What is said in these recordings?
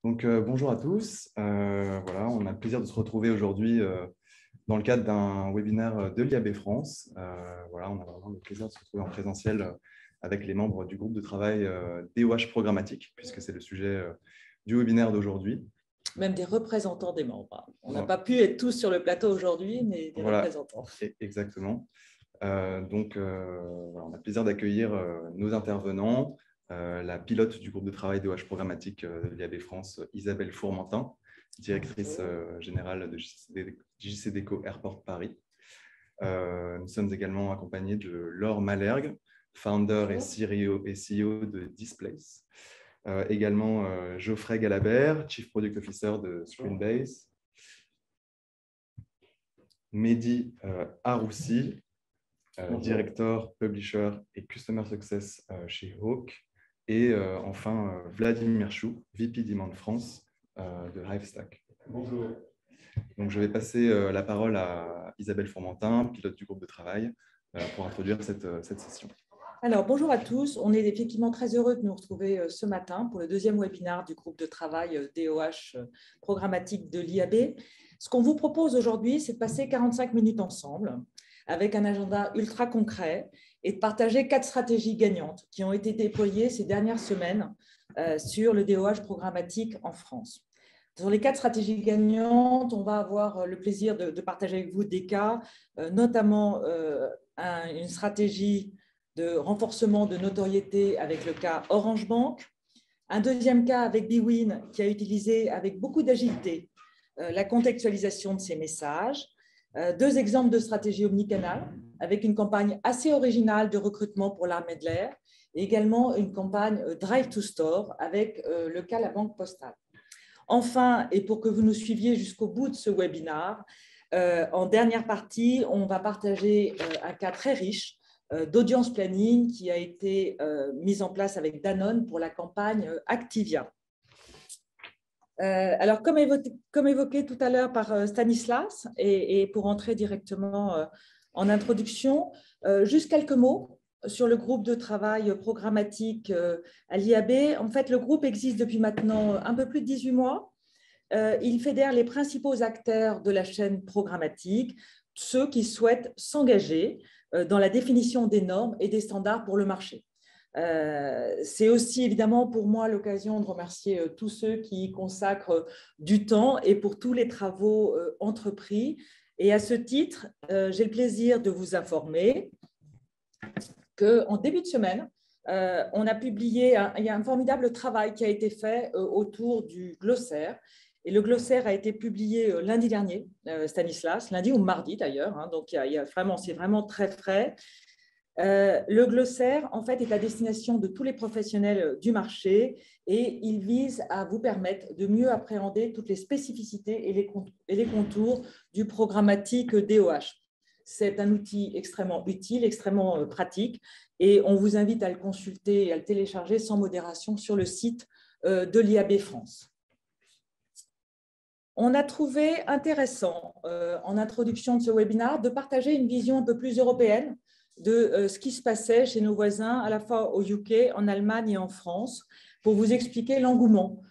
Bonjour à tous. Voilà, on a le plaisir de se retrouver aujourd'hui dans le cadre d'un webinaire de l'IAB France. Voilà, on a vraiment le plaisir de se retrouver en présentiel avec les membres du groupe de travail DOH programmatique, puisque c'est le sujet du webinaire d'aujourd'hui. Même des représentants des membres. On n'a pas pu être tous sur le plateau aujourd'hui, mais des représentants. Exactement. Voilà, on a le plaisir d'accueillir nos intervenants, la pilote du groupe de travail DOH programmatique de l'IAB France, Isabelle Fourmentin, directrice générale de JCDecaux Airport Paris. Nous sommes également accompagnés de Laure Malhergue, founder et CEO de Displace. Également Geoffrey Galabert, Chief Product Officer de Screenbase. Mehdi Haroussi, Director, Publisher et Customer Success chez Hawk. Et enfin, Vladimir Chou, VP Demand France de Hivestack. Bonjour. Donc, je vais passer la parole à Isabelle Fourmentin, pilote du groupe de travail, pour introduire cette session. Alors, bonjour à tous. On est effectivement très heureux de nous retrouver ce matin pour le deuxième webinaire du groupe de travail DOH programmatique de l'IAB. Ce qu'on vous propose aujourd'hui, c'est de passer 45 minutes ensemble avec un agenda ultra concret et de partager 4 stratégies gagnantes qui ont été déployées ces dernières semaines sur le DOH programmatique en France. Sur les 4 stratégies gagnantes, on va avoir le plaisir de partager avec vous des cas, notamment une stratégie de renforcement de notoriété avec le cas Orange Bank, un deuxième cas avec bwin qui a utilisé avec beaucoup d'agilité la contextualisation de ses messages, 2 exemples de stratégie omnicanal avec une campagne assez originale de recrutement pour l'armée de l'air et également une campagne Drive to Store avec le cas La Banque Postale. Enfin, et pour que vous nous suiviez jusqu'au bout de ce webinaire, en dernière partie, on va partager un cas très riche d'audience planning qui a été mise en place avec Danone pour la campagne Activia. Alors, comme évoqué tout à l'heure par Stanislas, et pour entrer directement en introduction, juste quelques mots sur le groupe de travail programmatique à l'IAB. En fait, le groupe existe depuis maintenant un peu plus de 18 mois. Il fédère les principaux acteurs de la chaîne programmatique, ceux qui souhaitent s'engager dans la définition des normes et des standards pour le marché. C'est aussi évidemment pour moi l'occasion de remercier tous ceux qui y consacrent du temps et pour tous les travaux entrepris. Et à ce titre, j'ai le plaisir de vous informer qu'en début de semaine, on a publié, il y a un formidable travail qui a été fait autour du glossaire. Et le glossaire a été publié lundi dernier, Stanislas, lundi ou mardi d'ailleurs, hein, donc c'est vraiment très frais. Le glossaire, en fait, est à destination de tous les professionnels du marché et il vise à vous permettre de mieux appréhender toutes les spécificités et les contours du programmatique DOH. C'est un outil extrêmement utile, extrêmement pratique et on vous invite à le consulter et à le télécharger sans modération sur le site de l'IAB France. On a trouvé intéressant, en introduction de ce webinaire, de partager une vision un peu plus européenne de ce qui se passait chez nos voisins, à la fois au UK, en Allemagne et en France, pour vous expliquer l'engouement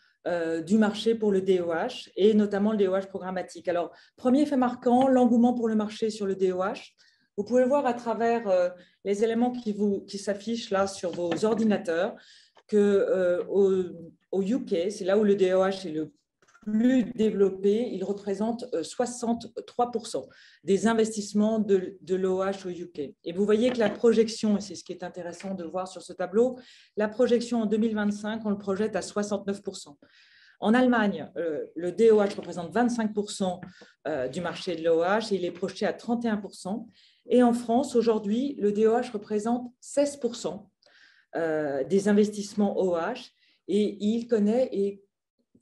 du marché pour le DOH et notamment le DOH programmatique. Alors, premier fait marquant, l'engouement pour le marché sur le DOH. Vous pouvez voir à travers les éléments qui s'affichent là sur vos ordinateurs qu'au UK, c'est là où le DOH est le plus développé, il représente 63% des investissements de l'OH au UK. Et vous voyez que la projection, et c'est ce qui est intéressant de voir sur ce tableau, la projection en 2025, on le projette à 69%. En Allemagne, le DOH représente 25% du marché de l'OH et il est projeté à 31%. Et en France, aujourd'hui, le DOH représente 16% des investissements OH et il connaît et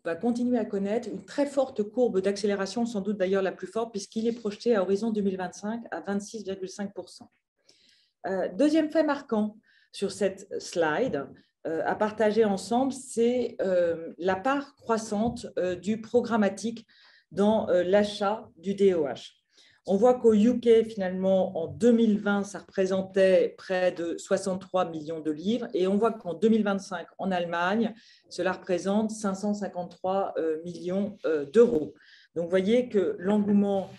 va continuer à connaître une très forte courbe d'accélération, sans doute d'ailleurs la plus forte, puisqu'il est projeté à horizon 2025 à 26,5%. Deuxième fait marquant sur cette slide à partager ensemble, c'est la part croissante du programmatique dans l'achat du DOH. On voit qu'au UK, finalement, en 2020, ça représentait près de 63 millions de livres. Et on voit qu'en 2025, en Allemagne, cela représente 553 millions d'euros. Donc, vous voyez que l'engouement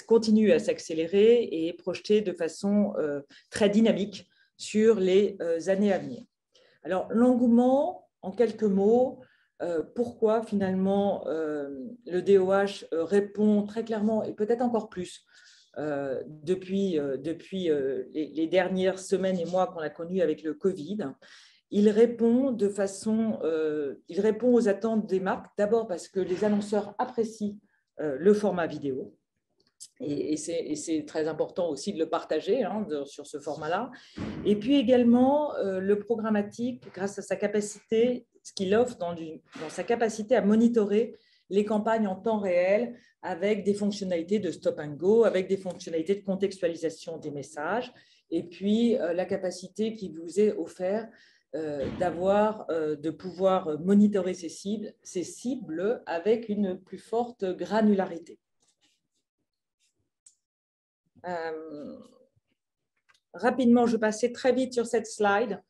continue à s'accélérer et est projeté de façon très dynamique sur les années à venir. Alors, l'engouement, en quelques mots, pourquoi finalement le DOH répond très clairement et peut-être encore plus depuis les dernières semaines et mois qu'on a connus avec le Covid. Il répond aux attentes des marques, d'abord parce que les annonceurs apprécient le format vidéo. Et c'est très important aussi de le partager sur ce format-là. Et puis également, le programmatique, grâce à sa capacité, ce qu'il offre dans sa capacité à monitorer les campagnes en temps réel avec des fonctionnalités de stop and go, avec des fonctionnalités de contextualisation des messages, et puis la capacité qui vous est offerte de pouvoir monitorer ces cibles avec une plus forte granularité. Rapidement, je vais passer très vite sur cette slide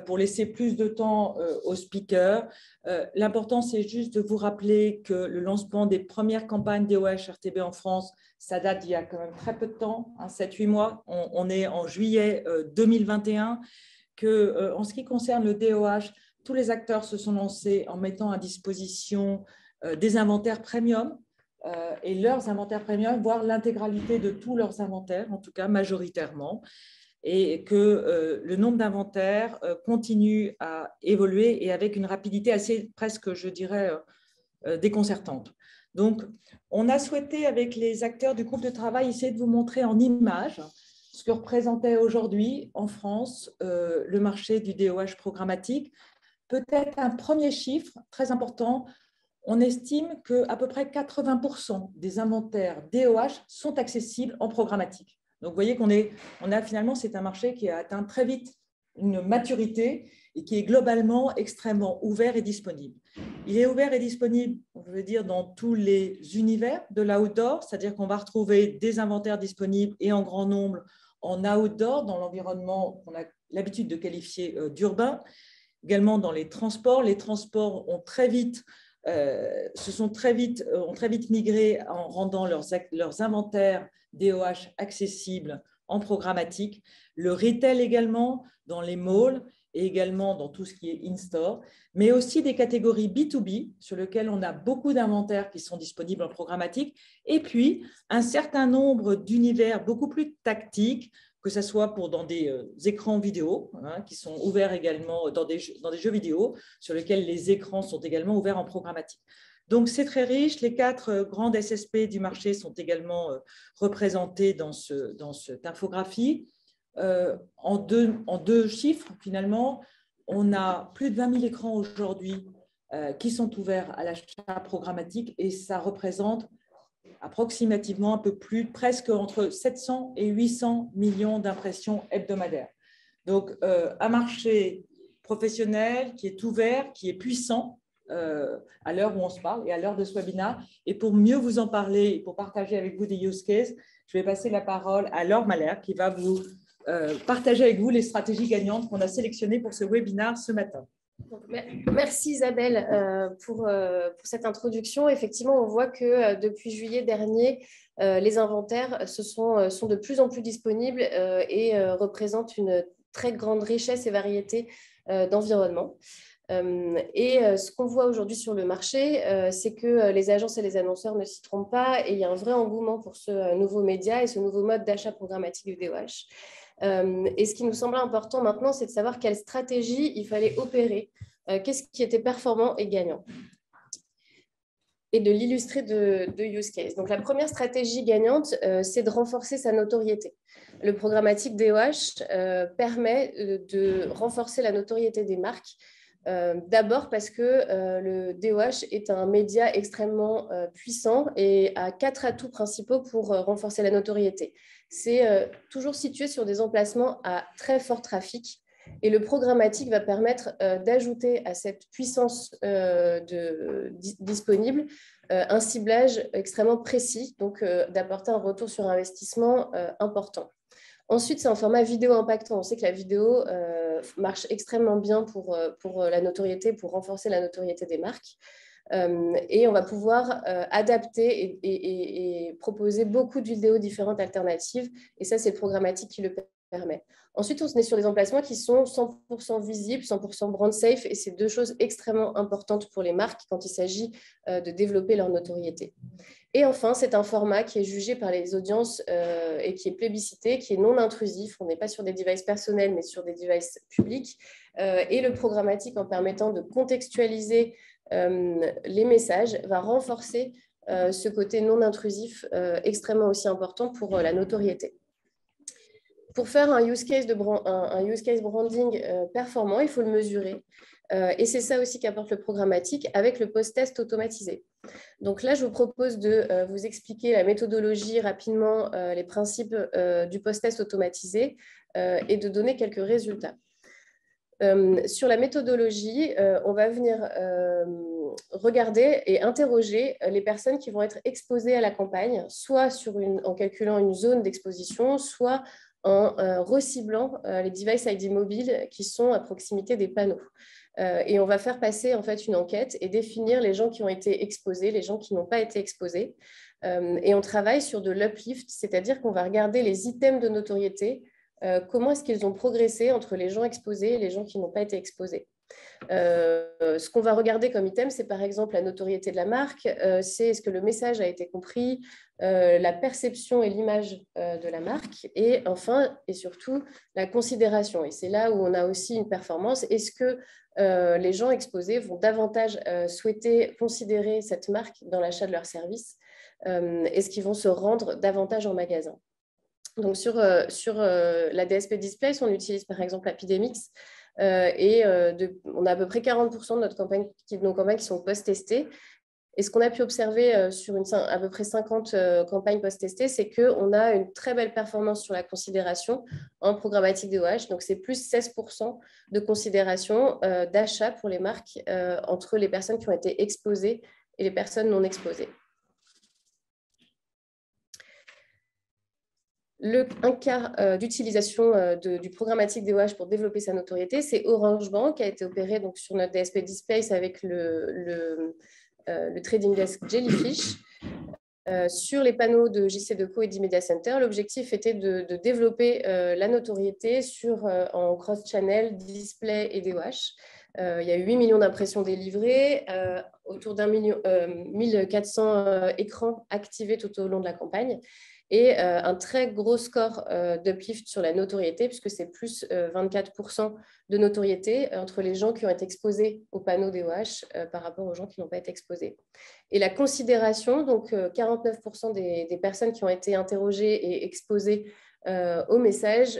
pour laisser plus de temps aux speakers. L'important, c'est juste de vous rappeler que le lancement des premières campagnes DOH RTB en France, ça date d'il y a quand même très peu de temps, 7-8 mois. On est en juillet 2021. En ce qui concerne le DOH, tous les acteurs se sont lancés en mettant à disposition des inventaires premium, et leurs inventaires premium, voire l'intégralité de tous leurs inventaires, en tout cas majoritairement, et que le nombre d'inventaires continue à évoluer et avec une rapidité assez presque, je dirais, déconcertante. Donc, on a souhaité, avec les acteurs du groupe de travail, essayer de vous montrer en images ce que représentait aujourd'hui en France le marché du DOH programmatique. Peut-être un premier chiffre très important. On estime qu'à peu près 80% des inventaires DOH sont accessibles en programmatique. Donc, vous voyez finalement, c'est un marché qui a atteint très vite une maturité et qui est globalement extrêmement ouvert et disponible. Il est ouvert et disponible, on veut dire, dans tous les univers de l'outdoor, c'est-à-dire qu'on va retrouver des inventaires disponibles et en grand nombre en outdoor, dans l'environnement qu'on a l'habitude de qualifier d'urbain, également dans les transports. Les transports ont très vite migré en rendant leurs inventaires DOH accessibles en programmatique. Le retail également, dans les malls et également dans tout ce qui est in-store, mais aussi des catégories B2B sur lesquelles on a beaucoup d'inventaires qui sont disponibles en programmatique, et puis un certain nombre d'univers beaucoup plus tactiques, que ce soit dans des écrans vidéo, qui sont ouverts également dans des jeux vidéo, sur lesquels les écrans sont également ouverts en programmatique. Donc, c'est très riche. Les 4 grandes SSP du marché sont également représentées dans cette infographie. En deux chiffres, finalement, on a plus de 20 000 écrans aujourd'hui qui sont ouverts à l'achat programmatique, et ça représente approximativement un peu plus, presque entre 700 et 800 millions d'impressions hebdomadaires. Donc, un marché professionnel qui est ouvert, qui est puissant à l'heure où on se parle et à l'heure de ce webinaire. Et pour mieux vous en parler et pour partager avec vous des use cases, je vais passer la parole à Laure Mahler qui va vous partager avec vous les stratégies gagnantes qu'on a sélectionnées pour ce webinaire ce matin. Donc, merci Isabelle pour cette introduction. Effectivement, on voit que depuis juillet dernier, les inventaires sont de plus en plus disponibles et représentent une très grande richesse et variété d'environnements. Ce qu'on voit aujourd'hui sur le marché, c'est que les agences et les annonceurs ne s'y trompent pas, et il y a un vrai engouement pour ce nouveau média et ce nouveau mode d'achat programmatique du DOH. Et ce qui nous semblait important maintenant, c'est de savoir quelle stratégie il fallait opérer, qu'est-ce qui était performant et gagnant, et de l'illustrer de use case. Donc, la première stratégie gagnante, c'est de renforcer sa notoriété. Le programmatique DOH permet de renforcer la notoriété des marques. D'abord parce que le DOH est un média extrêmement puissant et a 4 atouts principaux pour renforcer la notoriété. C'est toujours situé sur des emplacements à très fort trafic Et le programmatique va permettre d'ajouter à cette puissance disponible un ciblage extrêmement précis, donc d'apporter un retour sur investissement important. Ensuite, c'est un format vidéo impactant. On sait que la vidéo marche extrêmement bien pour la notoriété, pour renforcer la notoriété des marques. Et on va pouvoir adapter et proposer beaucoup de vidéos différentes alternatives. Et ça, c'est le programmatique qui le permet. Ensuite, on se met sur des emplacements qui sont 100% visibles, 100% brand safe. Et c'est deux choses extrêmement importantes pour les marques quand il s'agit de développer leur notoriété. Et enfin, c'est un format qui est jugé par les audiences et qui est plébiscité, qui est non intrusif. On n'est pas sur des devices personnels, mais sur des devices publics. Et le programmatique, en permettant de contextualiser les messages, va renforcer ce côté non intrusif extrêmement aussi important pour la notoriété. Pour faire un use case branding performant, il faut le mesurer. Et c'est ça aussi qu'apporte le programmatique avec le post-test automatisé. Donc là, je vous propose de vous expliquer la méthodologie rapidement, les principes du post-test automatisé et de donner quelques résultats. Sur la méthodologie, on va venir regarder et interroger les personnes qui vont être exposées à la campagne, soit en calculant une zone d'exposition, soit en reciblant les device ID mobiles qui sont à proximité des panneaux. Et on va faire passer en fait une enquête et définir les gens qui ont été exposés, les gens qui n'ont pas été exposés. Et on travaille sur de l'uplift, c'est-à-dire qu'on va regarder les items de notoriété, comment est-ce qu'ils ont progressé entre les gens exposés et les gens qui n'ont pas été exposés. Ce qu'on va regarder comme item, c'est par exemple la notoriété de la marque, c'est est-ce que le message a été compris, la perception et l'image de la marque, et enfin et surtout la considération. Et c'est là où on a aussi une performance. Est-ce que les gens exposés vont davantage souhaiter considérer cette marque dans l'achat de leurs services? Est-ce qu'ils vont se rendre davantage en magasin? Donc sur la DSP Displays, on utilise par exemple Epidemics on a à peu près 40% de nos campagnes qui sont post-testées. Et ce qu'on a pu observer sur à peu près 50 campagnes post-testées, c'est qu'on a une très belle performance sur la considération en programmatique DOH. Donc, c'est plus 16% de considération d'achat pour les marques entre les personnes qui ont été exposées et les personnes non exposées. Un cas d'utilisation du programmatique DOH pour développer sa notoriété, c'est Orange Bank qui a été opéré donc, sur notre DSP Displays avec le trading desk Jellyfish. Sur les panneaux de JC Deco et d'E-Media Center, l'objectif était de développer la notoriété en cross-channel, display et DOH. Il y a eu 8 millions d'impressions délivrées, autour d'1 1400 écrans activés tout au long de la campagne. Et un très gros score d'uplift sur la notoriété, puisque c'est plus 24% de notoriété entre les gens qui ont été exposés aux panneaux DOH par rapport aux gens qui n'ont pas été exposés. Et la considération, donc 49% des personnes qui ont été interrogées et exposées au message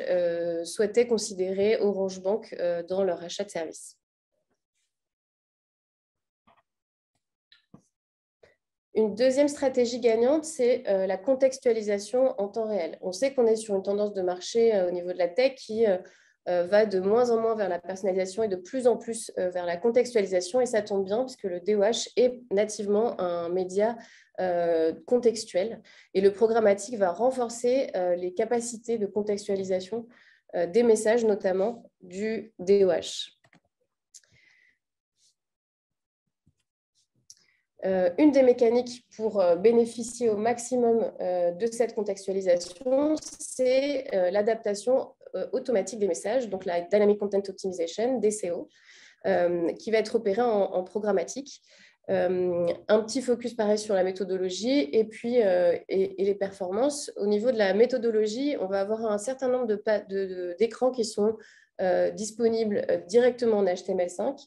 souhaitaient considérer Orange Bank dans leur achat de services. Une deuxième stratégie gagnante, c'est la contextualisation en temps réel. On sait qu'on est sur une tendance de marché au niveau de la tech qui va de moins en moins vers la personnalisation et de plus en plus vers la contextualisation. Et ça tombe bien puisque le DOH est nativement un média contextuel. Et le programmatique va renforcer les capacités de contextualisation des messages, notamment du DOH. Une des mécaniques pour bénéficier au maximum de cette contextualisation, c'est l'adaptation automatique des messages, donc la Dynamic Content Optimization, DCO, qui va être opérée en programmatique. Un petit focus pareil sur la méthodologie et puis et les performances. Au niveau de la méthodologie, on va avoir un certain nombre d'écrans qui sont disponibles directement en HTML5.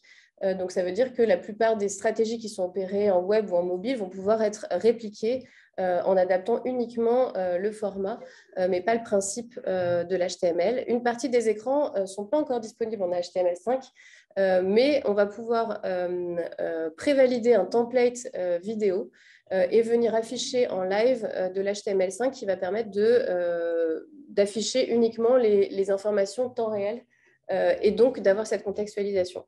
Donc, ça veut dire que la plupart des stratégies qui sont opérées en web ou en mobile vont pouvoir être répliquées en adaptant uniquement le format, mais pas le principe de l'HTML. Une partie des écrans ne sont pas encore disponibles en HTML5, mais on va pouvoir prévalider un template vidéo et venir afficher en live de l'HTML5 qui va permettre d'afficher uniquement les informations temps réel et donc d'avoir cette contextualisation.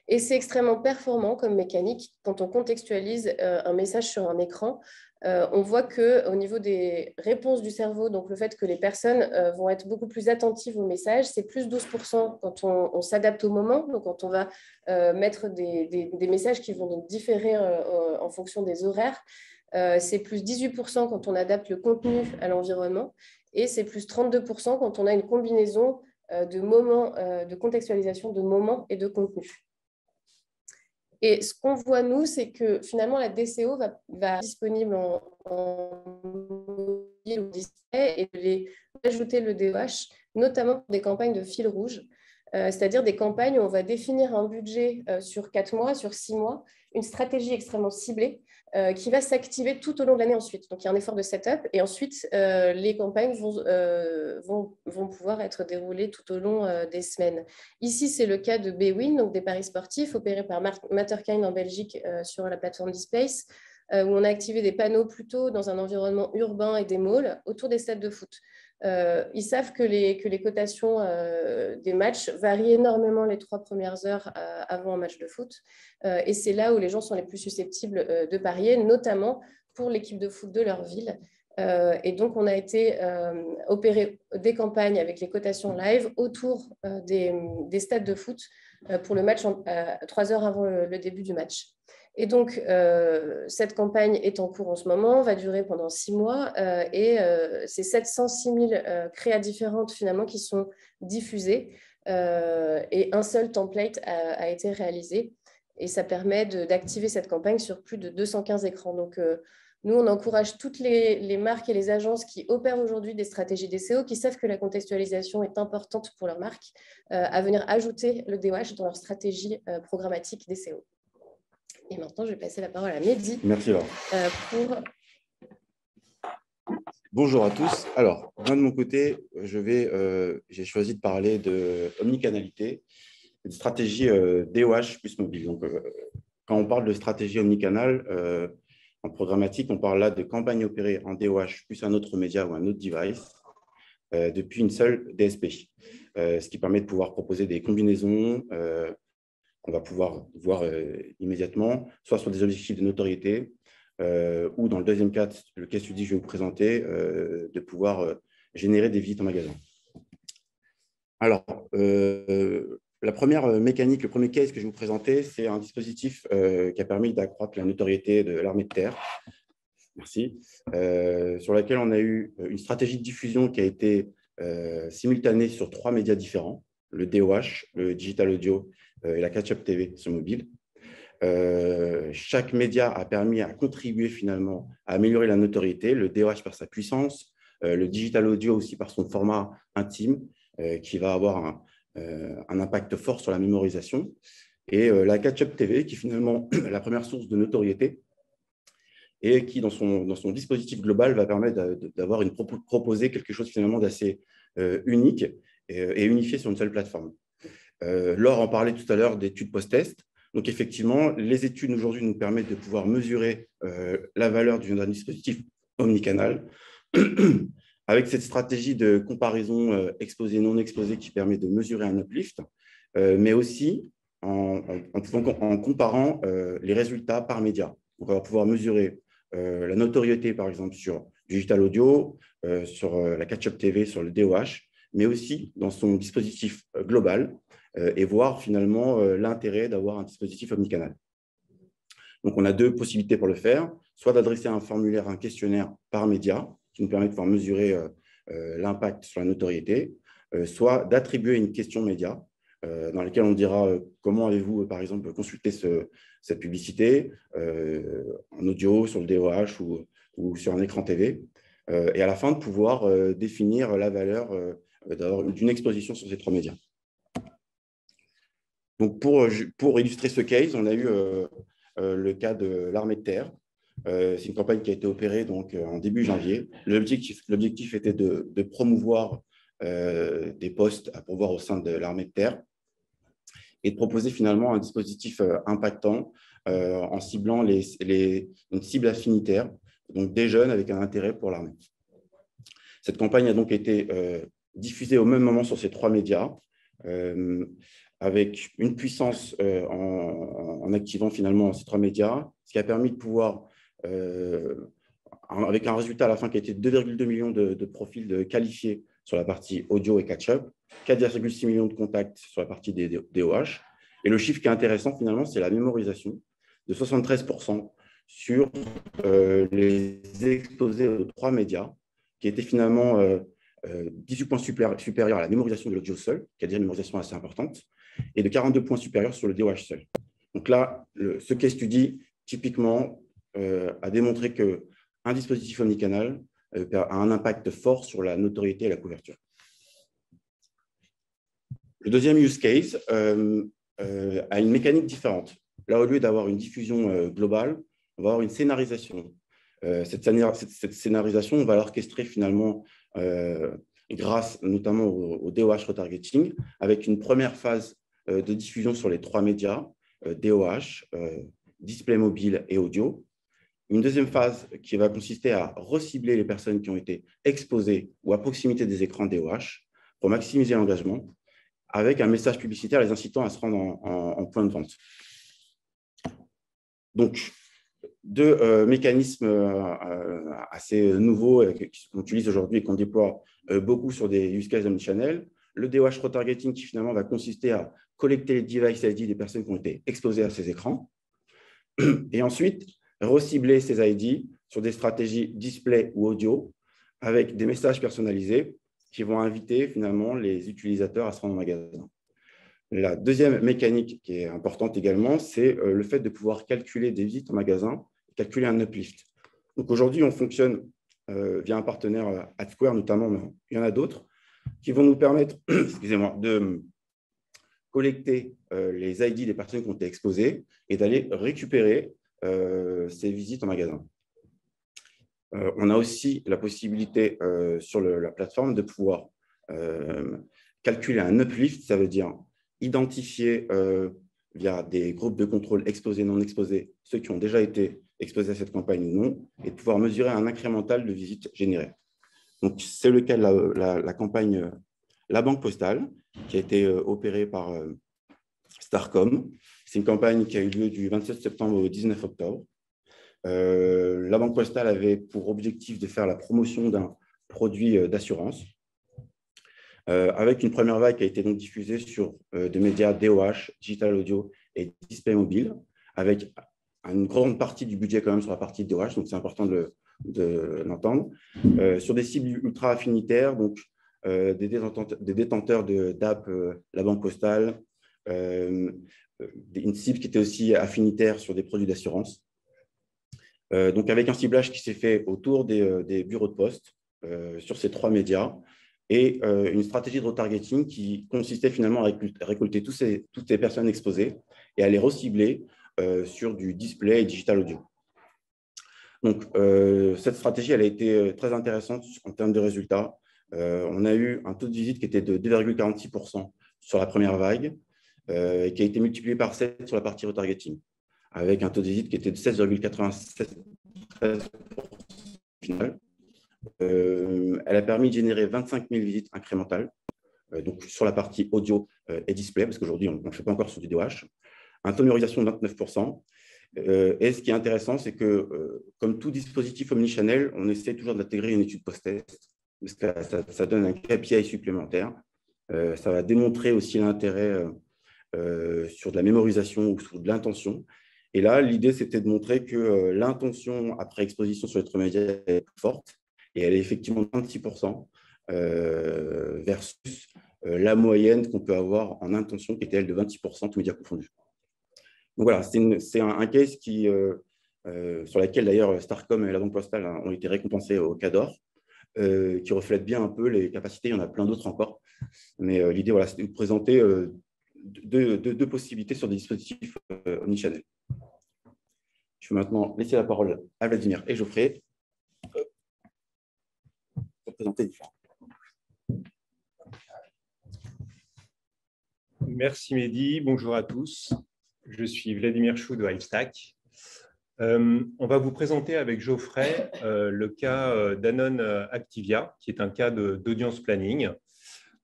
Et c'est extrêmement performant comme mécanique quand on contextualise un message sur un écran. On voit qu'au niveau des réponses du cerveau, donc le fait que les personnes vont être beaucoup plus attentives au message, c'est plus 12% quand on s'adapte au moment, donc quand on va mettre des messages qui vont donc différer en fonction des horaires. C'est plus 18% quand on adapte le contenu à l'environnement et c'est plus 32% quand on a une combinaison de moments, de contextualisation de moments et de contenu. Et ce qu'on voit, nous, c'est que finalement, la DCO va être disponible en mobile ou display et ajouter le DOH, notamment pour des campagnes de fil rouge, c'est-à-dire des campagnes où on va définir un budget sur 4 mois, sur 6 mois, une stratégie extrêmement ciblée qui va s'activer tout au long de l'année ensuite. Donc, il y a un effort de setup et ensuite, les campagnes vont pouvoir être déroulées tout au long des semaines. Ici, c'est le cas de Bwin, donc des paris sportifs opérés par Matterkind en Belgique sur la plateforme Dispace, où on a activé des panneaux plutôt dans un environnement urbain et des malls autour des stades de foot. Ils savent que les cotations des matchs varient énormément les 3 premières heures avant un match de foot. Et c'est là où les gens sont les plus susceptibles de parier, notamment pour l'équipe de foot de leur ville. Et donc, on a été opérer des campagnes avec les cotations live autour des stades de foot pour le match 3 heures avant le début du match. Et donc, cette campagne est en cours en ce moment, va durer pendant 6 mois et c'est 706 000 créas différentes finalement qui sont diffusées et un seul template a été réalisé et ça permet d'activer cette campagne sur plus de 215 écrans. Donc, nous, on encourage toutes les marques et les agences qui opèrent aujourd'hui des stratégies DCO, qui savent que la contextualisation est importante pour leur marque, à venir ajouter le DOH dans leur stratégie programmatique DCO. Et maintenant, je vais passer la parole à Mehdi. Merci, Laure. Bonjour à tous. Alors, moi, de mon côté, j'ai choisi de parler de omnicanalité et de stratégie DOH plus mobile. Donc, quand on parle de stratégie omnicanal, en programmatique, on parle là de campagne opérée en DOH plus un autre média ou un autre device depuis une seule DSP, ce qui permet de pouvoir proposer des combinaisons qu'on va pouvoir voir immédiatement, soit sur des objectifs de notoriété, ou dans le deuxième cas, le case study que je vais vous présenter, de pouvoir générer des visites en magasin. Alors, la première mécanique, le premier case que je vais vous présenter, c'est un dispositif qui a permis d'accroître la notoriété de l'armée de terre. Merci. Sur laquelle on a eu une stratégie de diffusion qui a été simultanée sur 3 médias différents, le DOH, le Digital Audio et la Catch-up TV sur mobile. Chaque média a permis à contribuer finalement à améliorer la notoriété, le DOH par sa puissance, le Digital Audio aussi par son format intime qui va avoir un impact fort sur la mémorisation, et la Catch-up TV qui est finalement la première source de notoriété et qui, dans son dispositif global, va permettre d'avoir proposer quelque chose finalement d'assez unique et unifié sur une seule plateforme. Laure en parlait tout à l'heure d'études post-test. Donc, effectivement, les études aujourd'hui nous permettent de pouvoir mesurer la valeur d'un dispositif omnicanal avec cette stratégie de comparaison exposé-non exposé qui permet de mesurer un uplift, mais aussi en comparant les résultats par média. Donc, on va pouvoir mesurer la notoriété, par exemple, sur Digital Audio, sur la Catch-up TV, sur le DOH, mais aussi dans son dispositif global, et voir finalement l'intérêt d'avoir un dispositif omnicanal. Donc, on a 2 possibilités pour le faire, soit d'adresser un formulaire, un questionnaire par média, qui nous permet de pouvoir mesurer l'impact sur la notoriété, soit d'attribuer une question média, dans laquelle on dira comment avez-vous, par exemple, consulté cette publicité en audio, sur le DOH ou sur un écran TV, et à la fin de pouvoir définir la valeur d'une exposition sur ces 3 médias. Donc, pour illustrer ce case, on a eu le cas de l'armée de terre. C'est une campagne qui a été opérée donc, en début janvier. L'objectif était de promouvoir des postes à pourvoir au sein de l'armée de terre et de proposer finalement un dispositif impactant en ciblant une cible affinitaire, donc des jeunes avec un intérêt pour l'armée. Cette campagne a donc été diffusée au même moment sur ces 3 médias, avec une puissance en activant finalement ces 3 médias, ce qui a permis de pouvoir, avec un résultat à la fin qui a été 2,2 millions de profils qualifiés sur la partie audio et catch-up, 4,6 millions de contacts sur la partie des DOH. Et le chiffre qui est intéressant finalement, c'est la mémorisation de 73% sur les exposés aux 3 médias, qui était finalement 18 points supérieurs à la mémorisation de l'audio seul, qui a déjà une mémorisation assez importante, et de 42 points supérieurs sur le DOH seul. Donc là, ce case study, typiquement, a démontré qu'un dispositif omnicanal a un impact fort sur la notoriété et la couverture. Le deuxième use case a une mécanique différente. Là, au lieu d'avoir une diffusion globale, on va avoir une scénarisation. Cette scénarisation, on va l'orchestrer finalement grâce notamment au DOH retargeting, avec une première phase de diffusion sur les 3 médias, DOH, display mobile et audio. Une deuxième phase qui va consister à recibler les personnes qui ont été exposées ou à proximité des écrans DOH pour maximiser l'engagement, avec un message publicitaire les incitant à se rendre en point de vente. Donc, 2 mécanismes assez nouveaux qu'on utilise aujourd'hui et qu'on déploie beaucoup sur des use cases omnichannel. Le DOH retargeting qui finalement va consister à collecter les device ID des personnes qui ont été exposées à ces écrans. Et ensuite, recibler ces ID sur des stratégies display ou audio avec des messages personnalisés qui vont inviter finalement les utilisateurs à se rendre en magasin. La deuxième mécanique qui est importante également, c'est le fait de pouvoir calculer des visites en magasin, calculer un uplift. Donc aujourd'hui, on fonctionne via un partenaire AdSquare notamment, mais il y en a d'autres, qui vont nous permettre excusez-moi, de collecter les ID des personnes qui ont été exposées et d'aller récupérer ces visites en magasin. On a aussi la possibilité sur la plateforme de pouvoir calculer un uplift, ça veut dire identifier via des groupes de contrôle exposés, non exposés, ceux qui ont déjà été exposés à cette campagne ou non, et de pouvoir mesurer un incrémental de visites générées. Donc, c'est le cas de la campagne La Banque Postale, qui a été opérée par Starcom. C'est une campagne qui a eu lieu du 27 septembre au 19 octobre. La Banque Postale avait pour objectif de faire la promotion d'un produit d'assurance, avec une première vague qui a été donc diffusée sur des médias DOH, digital audio et display mobile, avec une grande partie du budget quand même sur la partie DOH, donc c'est important de l'entendre, sur des cibles ultra affinitaires, donc des détenteurs d'app La Banque Postale, une cible qui était aussi affinitaire sur des produits d'assurance. Donc avec un ciblage qui s'est fait autour des bureaux de poste sur ces 3 médias, et une stratégie de retargeting qui consistait finalement à récolter toutes ces personnes exposées et à les recibler sur du display et digital audio. Donc, cette stratégie, elle a été très intéressante en termes de résultats. On a eu un taux de visite qui était de 2,46% sur la première vague, et qui a été multiplié par 7 sur la partie retargeting, avec un taux de visite qui était de 16,87% au final. Elle a permis de générer 25 000 visites incrémentales, donc sur la partie audio et display, parce qu'aujourd'hui, on ne fait pas encore sur du DOH. Un taux de mémorisation de 29%. Et ce qui est intéressant, c'est que, comme tout dispositif omnichannel, on essaie toujours d'intégrer une étude post-test, parce que ça donne un KPI supplémentaire. Ça va démontrer aussi l'intérêt sur de la mémorisation ou sur de l'intention. Et là, l'idée, c'était de montrer que l'intention après exposition sur les médias est plus forte, et elle est effectivement de 26% versus la moyenne qu'on peut avoir en intention, qui était elle de 26%, tous médias confondus. Donc voilà, c'est un case sur laquelle d'ailleurs Starcom et la Banque Postale ont été récompensés au CADOR, qui reflète bien un peu les capacités. Il y en a plein d'autres encore. Mais l'idée, voilà, c'est de vous présenter deux possibilités sur des dispositifs omnichannel. Je vais maintenant laisser la parole à Vladimir et Geoffrey pour présenter différents. Merci Mehdi, bonjour à tous. Je suis Vladimir Chou de Hivestack. On va vous présenter avec Geoffrey le cas Danone Activia, qui est un cas d'audience planning.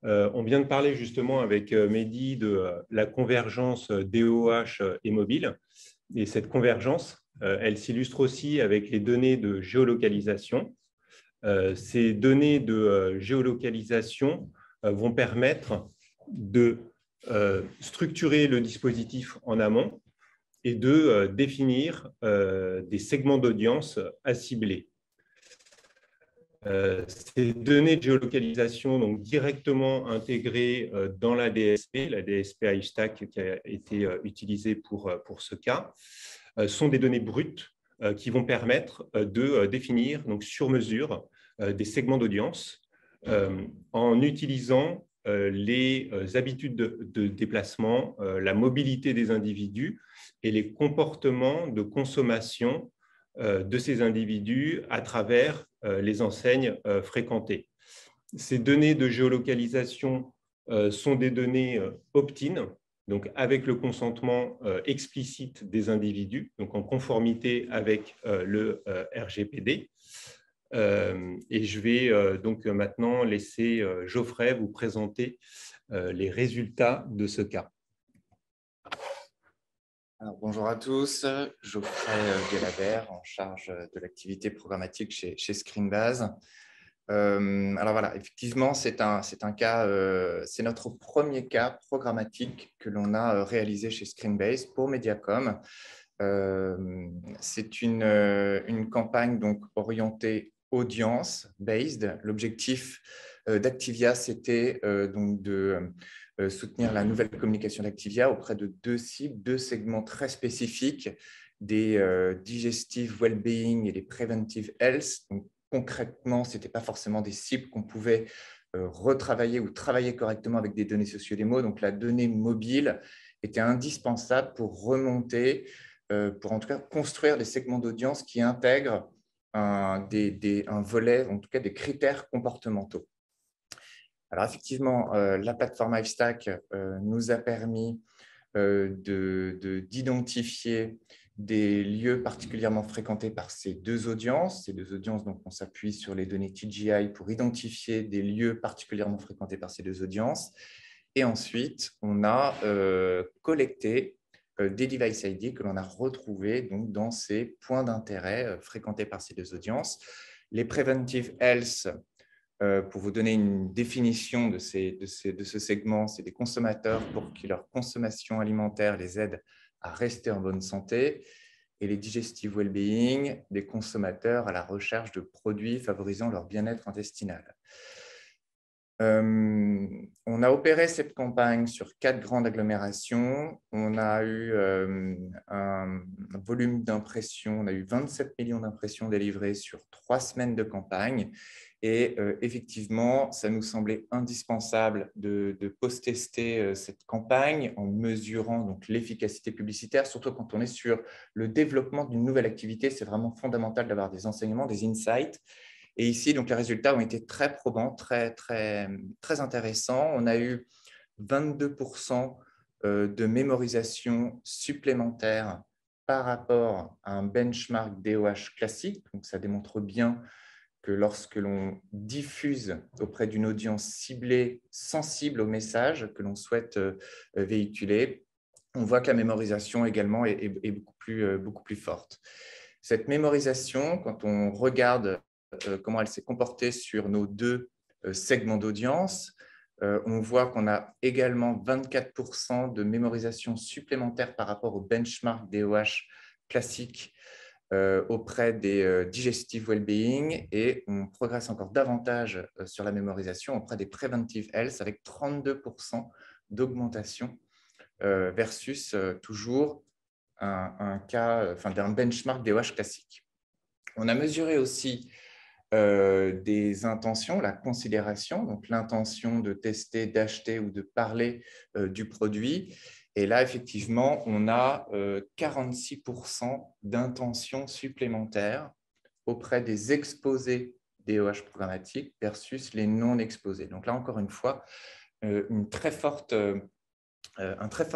On vient de parler justement avec Mehdi de la convergence DOH et mobile. Et cette convergence, elle s'illustre aussi avec les données de géolocalisation. Ces données de géolocalisation vont permettre de structurer le dispositif en amont et de définir des segments d'audience à cibler. Ces données de géolocalisation, donc directement intégrées dans la DSP Hivestack qui a été utilisée pour ce cas, sont des données brutes qui vont permettre de définir donc, sur mesure des segments d'audience en utilisant les habitudes de déplacement, la mobilité des individus et les comportements de consommation de ces individus à travers les enseignes fréquentées. Ces données de géolocalisation sont des données opt-in, donc avec le consentement explicite des individus, donc en conformité avec le RGPD. Et je vais donc maintenant laisser Geoffrey vous présenter les résultats de ce cas. Alors, bonjour à tous, Geoffrey Guelabert, en charge de l'activité programmatique chez Screenbase. Alors voilà, effectivement, c'est un cas, c'est notre premier cas programmatique que l'on a réalisé chez Screenbase pour Mediacom. C'est une campagne donc orientée audience-based. L'objectif d'Activia, c'était donc de soutenir la nouvelle communication d'Activia auprès de deux cibles, deux segments très spécifiques, des digestive well-being et des preventive health. Donc, concrètement, ce n'était pas forcément des cibles qu'on pouvait retravailler ou travailler correctement avec des données sociodémo. Donc, la donnée mobile était indispensable pour remonter, pour en tout cas construire des segments d'audience qui intègrent un volet, en tout cas des critères comportementaux. Alors effectivement, la plateforme Hivestack nous a permis d'identifier des lieux particulièrement fréquentés par ces deux audiences. Ces deux audiences, donc, on s'appuie sur les données TGI pour identifier des lieux particulièrement fréquentés par ces deux audiences. Et ensuite, on a collecté des device ID que l'on a retrouvés donc, dans ces points d'intérêt fréquentés par ces deux audiences. Les preventive health, pour vous donner une définition de ce segment, c'est des consommateurs pour qui leur consommation alimentaire les aide à rester en bonne santé, et les digestive well-being, des consommateurs à la recherche de produits favorisant leur bien-être intestinal. On a opéré cette campagne sur 4 grandes agglomérations. On a eu un volume d'impressions, on a eu 27 millions d'impressions délivrées sur 3 semaines de campagne. Et effectivement, ça nous semblait indispensable de post-tester cette campagne en mesurant l'efficacité publicitaire, surtout quand on est sur le développement d'une nouvelle activité. C'est vraiment fondamental d'avoir des enseignements, des insights. Et ici, donc, les résultats ont été très probants, très intéressants. On a eu 22% de mémorisation supplémentaire par rapport à un benchmark DOH classique. Donc, ça démontre bien que lorsque l'on diffuse auprès d'une audience ciblée, sensible au message que l'on souhaite véhiculer, on voit que la mémorisation également est beaucoup plus forte. Cette mémorisation, quand on regarde comment elle s'est comportée sur nos 2 segments d'audience, on voit qu'on a également 24% de mémorisation supplémentaire par rapport au benchmark DOH classique auprès des digestive well-being, et on progresse encore davantage sur la mémorisation auprès des preventive health avec 32% d'augmentation versus toujours un cas, d'un benchmark DOH classique. On a mesuré aussi des intentions, la considération, donc l'intention de tester, d'acheter ou de parler du produit. Et là, effectivement, on a 46% d'intentions supplémentaires auprès des exposés DOH programmatiques versus les non exposés. Donc là, encore une fois, un très fort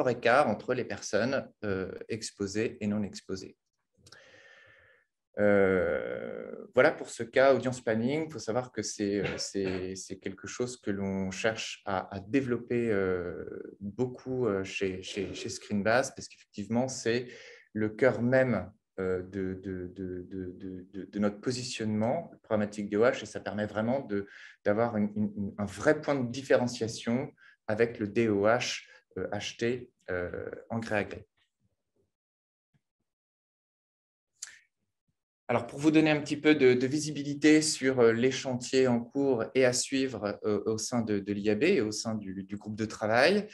écart entre les personnes exposées et non exposées. Voilà pour ce cas audience planning. Il faut savoir que c'est quelque chose que l'on cherche à développer beaucoup chez Screenbase, parce qu'effectivement, c'est le cœur même de notre positionnement programmatique DOH, et ça permet vraiment d'avoir un vrai point de différenciation avec le DOH acheté en gré à gré. Alors, pour vous donner un petit peu de visibilité sur les chantiers en cours et à suivre au sein de l'IAB et au sein du groupe de travail,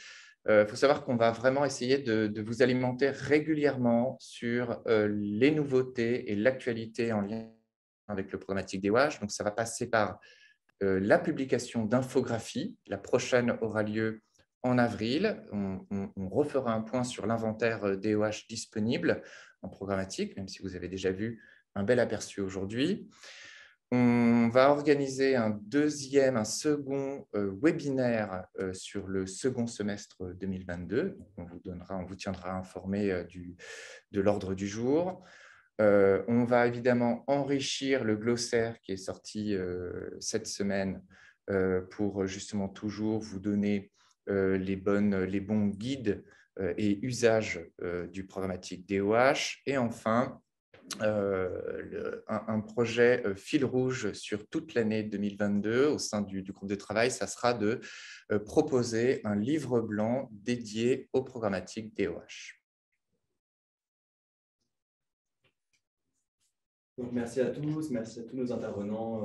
il faut savoir qu'on va vraiment essayer de vous alimenter régulièrement sur les nouveautés et l'actualité en lien avec le programmatique DOH. Donc, ça va passer par la publication d'infographies. La prochaine aura lieu en avril. On refera un point sur l'inventaire DOH disponible en programmatique, même si vous avez déjà vu un bel aperçu aujourd'hui. On va organiser un second webinaire sur le second semestre 2022. On vous tiendra informé de l'ordre du jour. On va évidemment enrichir le glossaire qui est sorti cette semaine pour justement toujours vous donner les bons guides et usages du programmatique DOH. Et enfin, un projet fil rouge sur toute l'année 2022 au sein du groupe de travail, ça sera de proposer un livre blanc dédié au programmatique DOH. Donc, merci à tous nos intervenants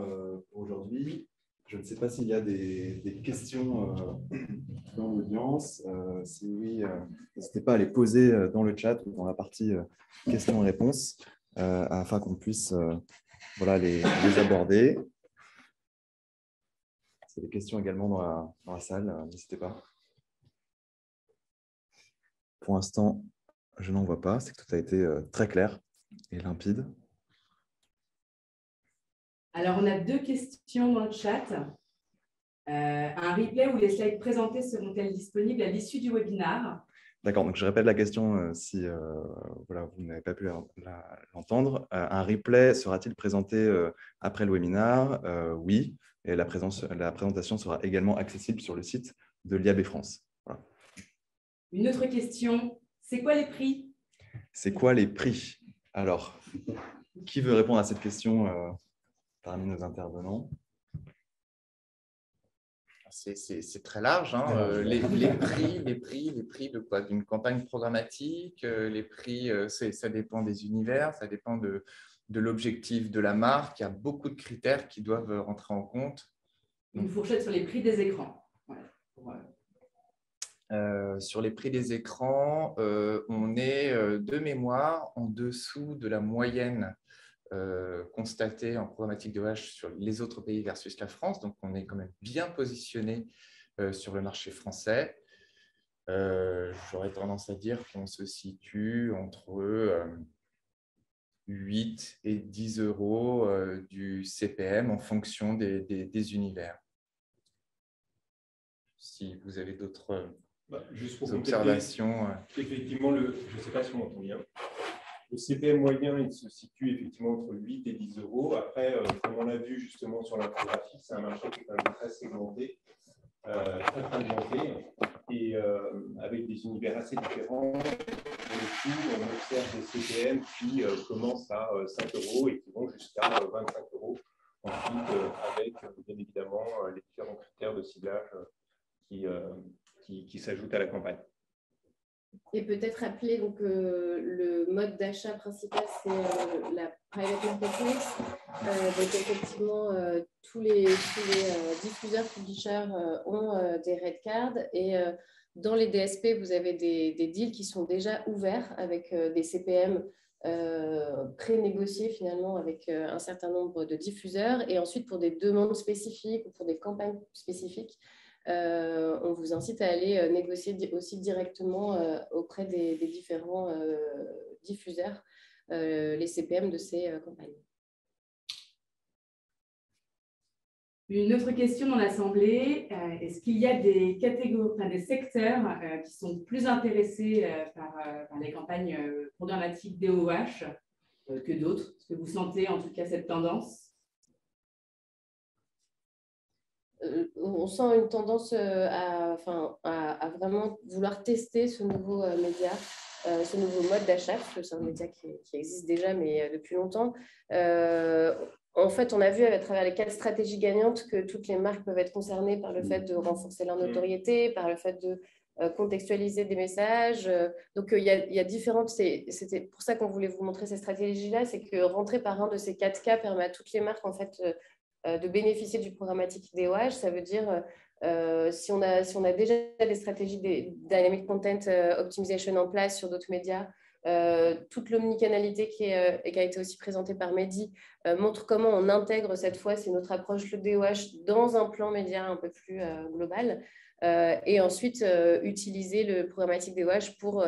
pour aujourd'hui. Je ne sais pas s'il y a des questions dans l'audience. Si oui, n'hésitez pas à les poser dans le chat ou dans la partie questions-réponses afin qu'on puisse les aborder. C'est des questions également dans la salle, n'hésitez pas. Pour l'instant, je n'en vois pas, c'est que tout a été très clair et limpide. Alors, on a 2 questions dans le chat. Un replay où les slides présentés seront-elles disponibles à l'issue du webinaire? D'accord, donc je répète la question si vous n'avez pas pu l'entendre. Un replay sera-t-il présenté après le webinaire? Oui, et la présentation sera également accessible sur le site de l'IAB France. Voilà. Une autre question, c'est quoi les prix? C'est quoi les prix? Alors, qui veut répondre à cette question parmi nos intervenants? C'est très large, hein. Les prix de quoi? D'une campagne programmatique, les prix, ça dépend des univers, ça dépend de l'objectif de la marque. Il y a beaucoup de critères qui doivent rentrer en compte. Une fourchette sur les prix des écrans. Sur les prix des écrans, on est de mémoire en dessous de la moyenne constaté en programmatique DOH sur les autres pays versus la France. Donc, on est quand même bien positionné sur le marché français. J'aurais tendance à dire qu'on se situe entre 8 et 10 euros du CPM en fonction des univers. Si vous avez d'autres observations. Effectivement, je ne sais pas si on m'entend bien. Le CPM moyen, il se situe effectivement entre 8 et 10 euros. Après, comme on l'a vu justement sur l'infographie, c'est un marché qui est quand même très segmenté, très fragmenté, et avec des univers assez différents. Pour le coup, on observe des CPM qui commencent à 5 euros et qui vont jusqu'à 25 euros. Ensuite, avec bien évidemment les différents critères de ciblage qui s'ajoutent à la campagne. Et peut-être rappeler donc, le mode d'achat principal, c'est la private marketplace. Donc effectivement, tous les diffuseurs, publishers ont des red cards et dans les DSP, vous avez des deals qui sont déjà ouverts avec des CPM pré-négociés finalement avec un certain nombre de diffuseurs. Et ensuite, pour des demandes spécifiques ou pour des campagnes spécifiques, on vous incite à aller négocier aussi directement auprès des différents diffuseurs les CPM de ces campagnes. Une autre question dans l'Assemblée, est-ce qu'il y a des catégories, des secteurs qui sont plus intéressés par les campagnes programmatiques DOH que d'autres? Est-ce que vous sentez en tout cas cette tendance? On sent une tendance à vraiment vouloir tester ce nouveau média, ce nouveau mode d'achat, parce que c'est un média qui existe déjà, mais depuis longtemps. En fait, on a vu à travers les 4 stratégies gagnantes que toutes les marques peuvent être concernées par le fait de renforcer leur notoriété, par le fait de contextualiser des messages. Donc, il y a différentes... C'était pour ça qu'on voulait vous montrer ces stratégies-là, c'est que rentrer par un de ces 4 cas permet à toutes les marques, en fait, de bénéficier du programmatique DOH. Ça veut dire, si on a déjà des stratégies de Dynamic Content Optimization en place sur d'autres médias, toute l'omnicanalité qui a été aussi présentée par Mehdi montre comment on intègre cette fois, c'est notre approche, le DOH, dans un plan média un peu plus global. Et ensuite, utiliser le programmatique DOH pour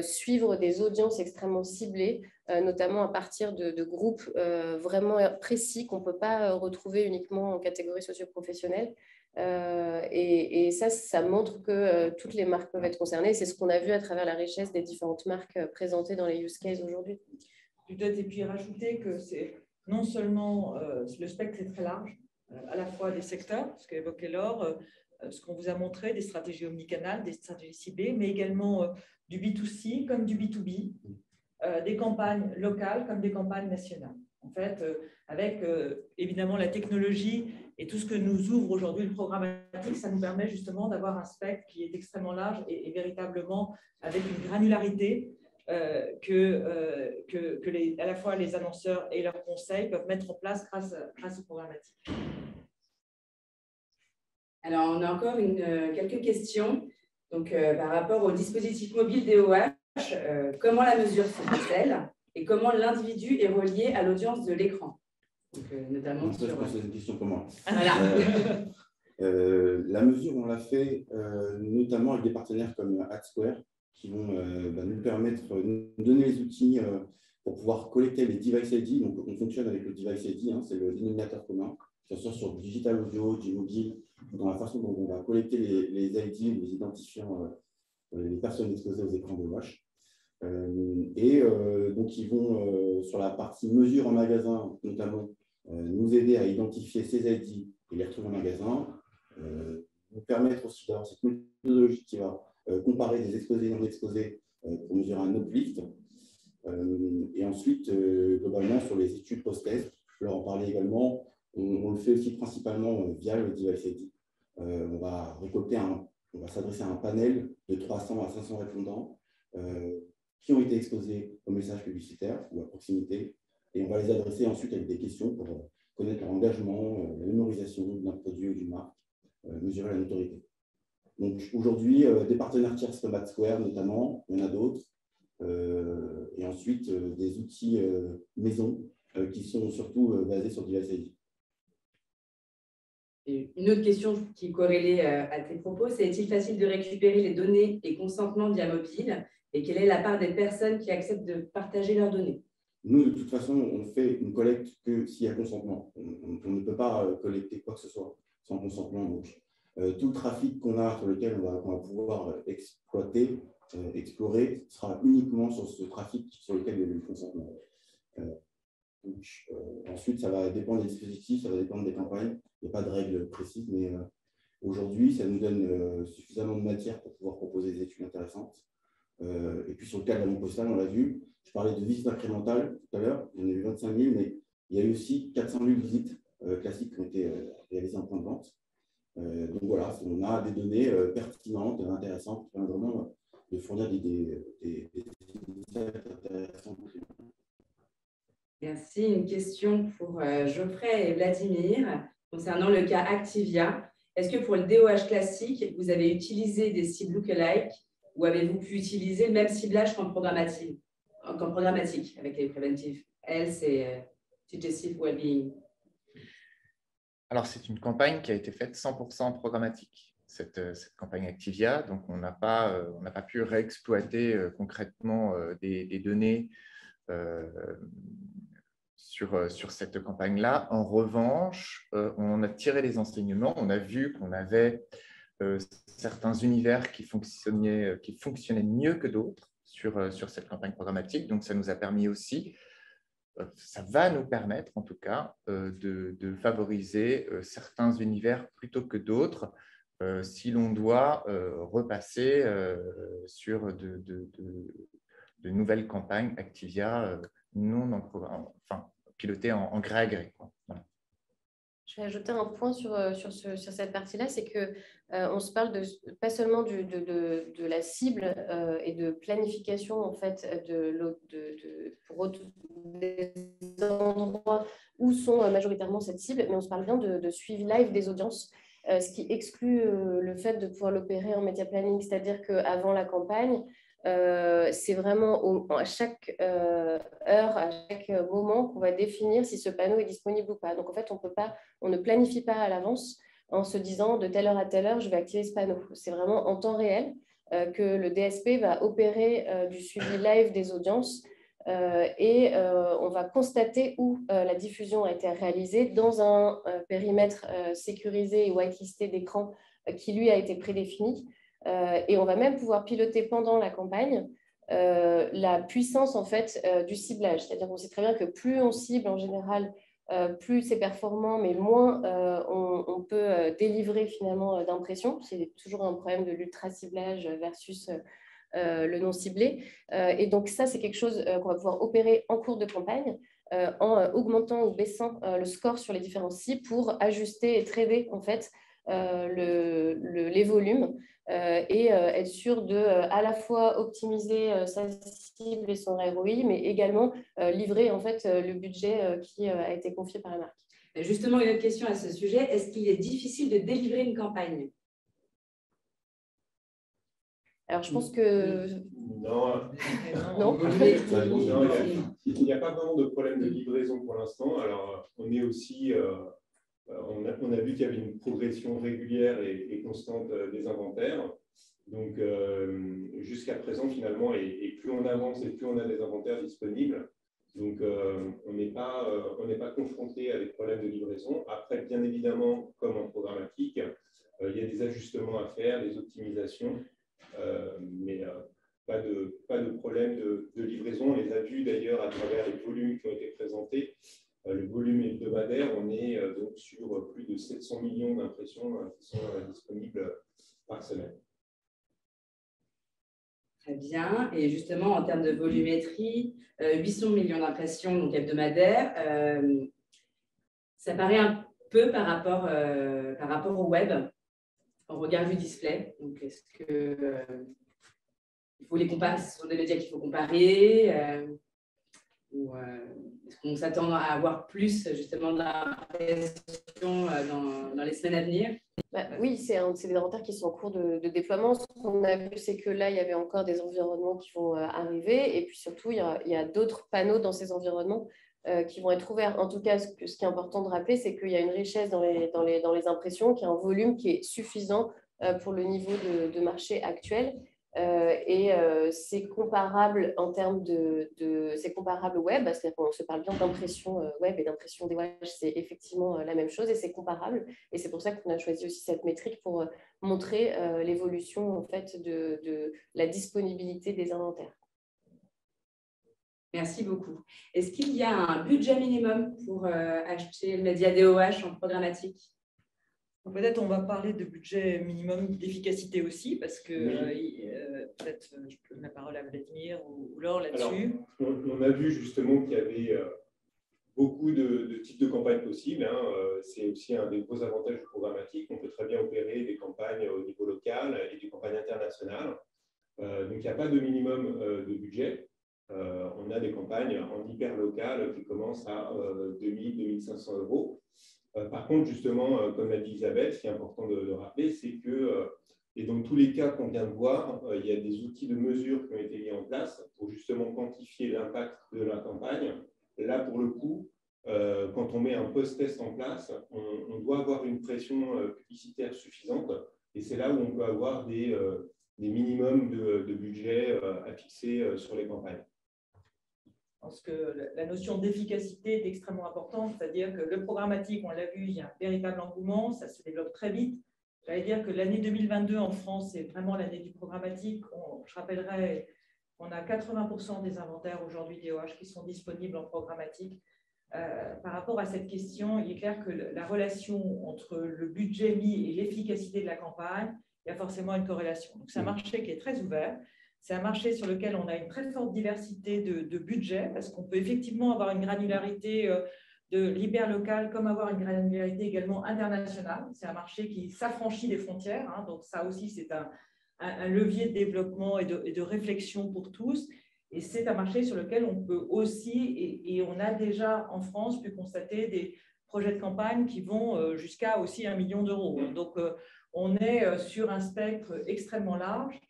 suivre des audiences extrêmement ciblées, notamment à partir de groupes vraiment précis qu'on ne peut pas retrouver uniquement en catégorie socio-professionnelle. Et ça montre que toutes les marques peuvent être concernées. C'est ce qu'on a vu à travers la richesse des différentes marques présentées dans les use cases aujourd'hui. Peut-être, et puis rajouter que c'est non seulement le spectre est très large, à la fois des secteurs, ce qu'évoquait Laure, ce qu'on vous a montré, des stratégies omnicanales, des stratégies ciblées, mais également du B2C comme du B2B, des campagnes locales comme des campagnes nationales. En fait, avec évidemment la technologie et tout ce que nous ouvre aujourd'hui le programmatique, ça nous permet justement d'avoir un spectre qui est extrêmement large et véritablement avec une granularité à la fois les annonceurs et leurs conseils peuvent mettre en place grâce au programmatique. Alors, on a encore quelques questions. Donc, par rapport au dispositif mobile DOH, comment la mesure se fait-elle et comment l'individu est relié à l'audience de l'écran? Notamment sur... C'est une question pour moi. Voilà. La mesure, on l'a fait notamment avec des partenaires comme AdSquare qui vont nous permettre de nous donner les outils pour pouvoir collecter les device ID. Donc, on fonctionne avec le device ID, c'est le dénominateur commun, que ce soit sur du digital audio, du mobile, dans la façon dont on va collecter les ID, les identifiants, les personnes exposées aux écrans de Watch. Donc, ils vont, sur la partie mesure en magasin, notamment, nous aider à identifier ces ID et les retrouver en magasin, nous permettre aussi d'avoir cette méthodologie qui va comparer des exposés et non exposés pour mesurer un uplift. Et ensuite, globalement, sur les études post-test, je leur en parlais également, on le fait aussi principalement via le device ID. On va s'adresser à un panel de 300 à 500 répondants qui ont été exposés aux messages publicitaires ou à proximité, et on va les adresser ensuite avec des questions pour connaître leur engagement, la mémorisation d'un produit ou d'une marque, mesurer la notoriété. Donc aujourd'hui, des partenaires tiers comme AdSquare notamment, il y en a d'autres, et ensuite des outils maison qui sont surtout basés sur device ID. Et une autre question qui est corrélée à tes propos, c'est est-il facile de récupérer les données et consentements via mobile? Et quelle est la part des personnes qui acceptent de partager leurs données? Nous, de toute façon, on fait une collecte que s'il y a consentement. On ne peut pas collecter quoi que ce soit sans consentement. Donc, tout le trafic qu'on a, sur lequel on va pouvoir exploiter, explorer, sera uniquement sur ce trafic sur lequel il y a eu le consentement. Ensuite, ça va dépendre des dispositifs, ça va dépendre des campagnes. Il n'y a pas de règles précises, mais aujourd'hui, ça nous donne suffisamment de matière pour pouvoir proposer des études intéressantes. Et puis, sur le cas de la banque postale, on l'a vu, je parlais de visites incrémentales tout à l'heure, il y en a eu 25 000, mais il y a eu aussi 400 000 visites classiques qui ont été réalisées en point de vente. Donc voilà, on a des données pertinentes, intéressantes, qui permettent vraiment de fournir des insights intéressants. Merci. Une question pour Geoffrey et Vladimir concernant le cas Activia. Est-ce que pour le DOH classique, vous avez utilisé des cibles lookalike ou avez-vous pu utiliser le même ciblage qu'en programmatique avec les Preventive Health et Suggestive Wellbeing? Alors, c'est une campagne qui a été faite 100% programmatique, cette campagne Activia. Donc, on n'a pas pu réexploiter concrètement des données sur cette campagne-là. En revanche, on a tiré les enseignements. On a vu qu'on avait certains univers qui fonctionnaient mieux que d'autres sur cette campagne programmatique. Donc, ça nous a permis aussi ça va nous permettre, en tout cas, de favoriser certains univers plutôt que d'autres si l'on doit repasser sur de nouvelles campagnes Activia pilotées en gré à gré. Voilà. Je vais ajouter un point sur cette partie-là, c'est qu'on se parle pas seulement de la cible et de planification en fait, pour des endroits où sont majoritairement cette cible, mais on se parle bien de suivi live des audiences, ce qui exclut le fait de pouvoir l'opérer en média planning, c'est-à-dire qu'avant la campagne, c'est vraiment à chaque heure, à chaque moment qu'on va définir si ce panneau est disponible ou pas. Donc en fait, on ne planifie pas à l'avance en se disant de telle heure à telle heure, je vais activer ce panneau. C'est vraiment en temps réel que le DSP va opérer du suivi live des audiences et on va constater où la diffusion a été réalisée dans un périmètre sécurisé et whitelisté d'écran qui lui a été prédéfini. Et on va même pouvoir piloter pendant la campagne la puissance en fait, du ciblage. C'est-à-dire qu'on sait très bien que plus on cible en général, plus c'est performant, mais moins on peut délivrer finalement d'impressions. C'est toujours un problème de l'ultra-ciblage versus le non-ciblé. Et donc ça, c'est quelque chose qu'on va pouvoir opérer en cours de campagne en augmentant ou baissant le score sur les différents sites pour ajuster et trader en fait les volumes et être sûr de à la fois optimiser sa cible et son ROI, mais également livrer en fait, le budget qui a été confié par la marque. Justement, une autre question à ce sujet, est-ce qu'il est difficile de délivrer une campagne? Alors, je pense que… Non. Non. Il n'y a pas vraiment de problème de livraison pour l'instant. Alors, on est aussi… on a vu qu'il y avait une progression régulière et constante des inventaires. Donc, jusqu'à présent, finalement, et plus on avance et plus on a des inventaires disponibles. Donc, on n'est pas confronté à des problèmes de livraison. Après, bien évidemment, comme en programmatique, il y a des ajustements à faire, des optimisations, mais pas de problème de livraison. On les a vus d'ailleurs à travers les volumes qui ont été présentés. Le volume hebdomadaire, on est donc sur plus de 700 millions d'impressions qui sont disponibles par semaine. Très bien. Et justement, en termes de volumétrie, 800 millions d'impressions donc hebdomadaires, ça paraît un peu par rapport au web, en regard du display. Donc, est-ce que il faut les comparer? Ce sont des médias qu'il faut comparer ou est-ce qu'on s'attend à avoir plus justement de l'impression dans les semaines à venir? Oui, c'est des inventaires qui sont en cours de déploiement. Ce qu'on a vu, c'est que là, il y avait encore des environnements qui vont arriver. Et puis surtout, il y a d'autres panneaux dans ces environnements qui vont être ouverts. En tout cas, ce qui est important de rappeler, c'est qu'il y a une richesse dans les impressions, qu'il y a un volume qui est suffisant pour le niveau de marché actuel. Et c'est comparable en termes c'est comparable au web, c'est-à-dire qu'on se parle bien d'impression web et d'impression DOH, c'est effectivement la même chose et c'est comparable. Et c'est pour ça qu'on a choisi aussi cette métrique pour montrer l'évolution en fait, de la disponibilité des inventaires. Merci beaucoup. Est-ce qu'il y a un budget minimum pour acheter le média DOH en programmatique? Peut-être on va parler de budget minimum d'efficacité aussi, parce que peut-être je peux donner la parole à Vladimir ou Laure là-dessus. On a vu justement qu'il y avait beaucoup de types de campagnes possibles. C'est aussi un des gros avantages du programmatique. On peut très bien opérer des campagnes au niveau local et des campagnes internationales. Donc, il n'y a pas de minimum de budget. On a des campagnes en hyper local qui commencent à 2000-2500 euros. Par contre, justement, comme l'a dit Isabelle, ce qui est important de rappeler, c'est que, et dans tous les cas qu'on vient de voir, il y a des outils de mesure qui ont été mis en place pour justement quantifier l'impact de la campagne. Là, pour le coup, quand on met un post-test en place, on doit avoir une pression publicitaire suffisante et c'est là où on peut avoir des minimums de budget à fixer sur les campagnes. Je pense que la notion d'efficacité est extrêmement importante, c'est-à-dire que le programmatique, on l'a vu, il y a un véritable engouement, ça se développe très vite. J'allais dire que l'année 2022 en France, c'est vraiment l'année du programmatique. Je rappellerai On a 80% des inventaires aujourd'hui DOH qui sont disponibles en programmatique. Par rapport à cette question, il est clair que la relation entre le budget mis et l'efficacité de la campagne, il y a forcément une corrélation. Donc, c'est un marché qui est très ouvert. C'est un marché sur lequel on a une très forte diversité de budgets parce qu'on peut effectivement avoir une granularité de l'hyperlocal comme avoir une granularité également internationale. C'est un marché qui s'affranchit des frontières. Hein, donc, ça aussi, c'est un levier de développement et de réflexion pour tous. Et c'est un marché sur lequel on peut aussi, et on a déjà en France pu constater des projets de campagne qui vont jusqu'à aussi 1 million d'euros. Donc, on est sur un spectre extrêmement large.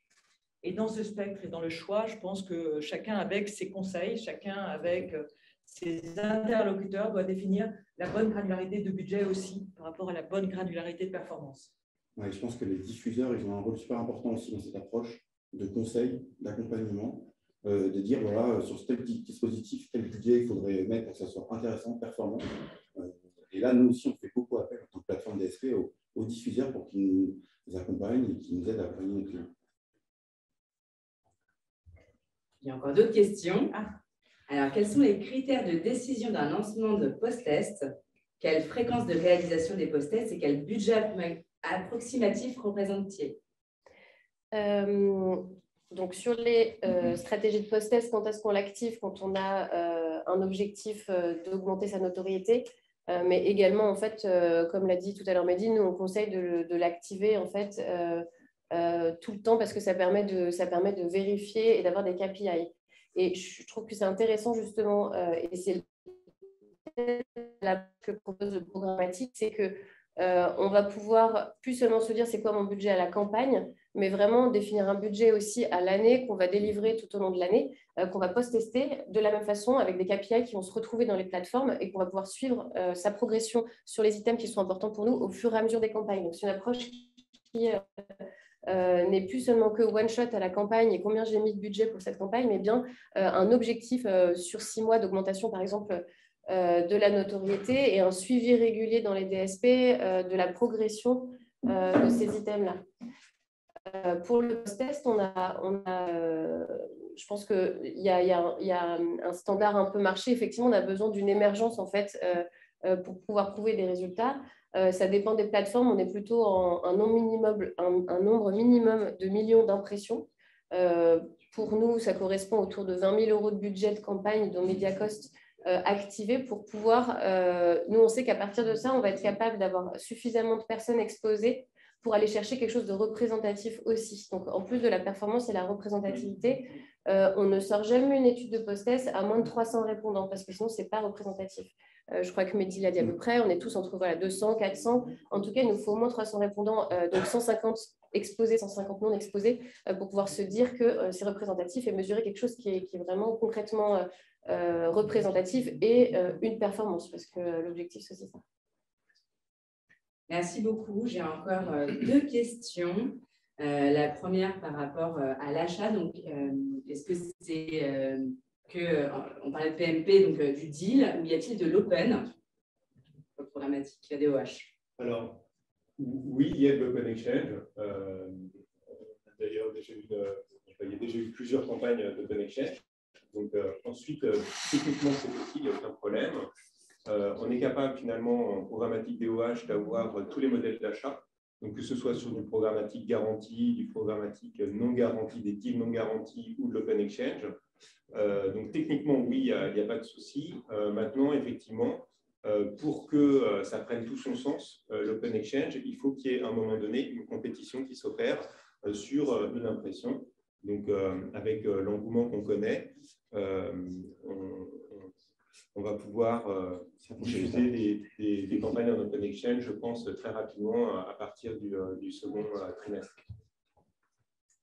Et dans ce spectre et dans le choix, je pense que chacun avec ses conseils, chacun avec ses interlocuteurs doit définir la bonne granularité de budget aussi par rapport à la bonne granularité de performance. Ouais, je pense que les diffuseurs, ils ont un rôle super important aussi dans cette approche de conseil, d'accompagnement, de dire, voilà, sur tel dispositif, tel budget, il faudrait mettre pour que ça soit intéressant, performant. Et là, nous aussi, on fait beaucoup appel en tant que plateforme DSP aux diffuseurs pour qu'ils nous accompagnent et qu'ils nous aident à accompagner nos clients. Il y a encore d'autres questions. Alors, quels sont les critères de décision d'un lancement de post-test? Quelle fréquence de réalisation des post-tests et quel budget approximatif représente-t-il? Donc, sur les stratégies de post-test, quand est-ce qu'on l'active? Quand on a un objectif d'augmenter sa notoriété, mais également, en fait, comme l'a dit tout à l'heure Mehdi, nous, on conseille de l'activer, en fait, tout le temps parce que ça permet de vérifier et d'avoir des KPI. Et je trouve que c'est intéressant, justement, et c'est la que propose le programmatique, c'est que on va pouvoir plus seulement se dire c'est quoi mon budget à la campagne, mais vraiment définir un budget aussi à l'année qu'on va délivrer tout au long de l'année, qu'on va post-tester de la même façon avec des KPI qui vont se retrouver dans les plateformes et qu'on va pouvoir suivre sa progression sur les items qui sont importants pour nous au fur et à mesure des campagnes. Donc, c'est une approche qui n'est plus seulement que one-shot à la campagne et combien j'ai mis de budget pour cette campagne, mais bien un objectif sur 6 mois d'augmentation, par exemple, de la notoriété et un suivi régulier dans les DSP de la progression de ces items-là. Pour le post-test, je pense qu'il y a un standard un peu marché. Effectivement, on a besoin d'une émergence en fait, pour pouvoir prouver des résultats. Ça dépend des plateformes. On est plutôt en un nombre minimum de millions d'impressions. Pour nous, ça correspond autour de 20 000 € de budget de campagne dont MediaCost activé pour pouvoir… nous, on sait qu'à partir de ça, on va être capable d'avoir suffisamment de personnes exposées pour aller chercher quelque chose de représentatif aussi. Donc, en plus de la performance et la représentativité, on ne sort jamais une étude de post-test à moins de 300 répondants parce que sinon, ce n'est pas représentatif. Je crois que Mehdi l'a dit à peu près, on est tous entre 200, 400. En tout cas, il nous faut au moins 300 répondants, donc 150 exposés, 150 non exposés, pour pouvoir se dire que c'est représentatif et mesurer quelque chose qui est vraiment concrètement représentatif et une performance, parce que l'objectif, c'est ça. Merci beaucoup. J'ai encore 2 questions. La première par rapport à l'achat. Donc, est-ce que c'est on parlait de PMP, donc du deal, ou y a-t-il de l'open programmatique, la DOH? Alors, oui, il y a de l'open exchange. D'ailleurs, il y a déjà eu plusieurs campagnes d'open exchange. Donc, ensuite, techniquement, c'est possible, il n'y a aucun problème. On est capable finalement en programmatique DOH d'avoir tous les modèles d'achat, donc que ce soit sur du programmatique garanti, du programmatique non garanti, des deals non garantis ou de l'open exchange. Donc techniquement, oui, il n'y a pas de souci. Maintenant, effectivement, pour que ça prenne tout son sens, l'open exchange, il faut qu'il y ait à un moment donné une compétition qui s'opère sur une impression. Donc avec l'engouement qu'on connaît, on va pouvoir diffuser des campagnes en open exchange, je pense, très rapidement à partir du second trimestre.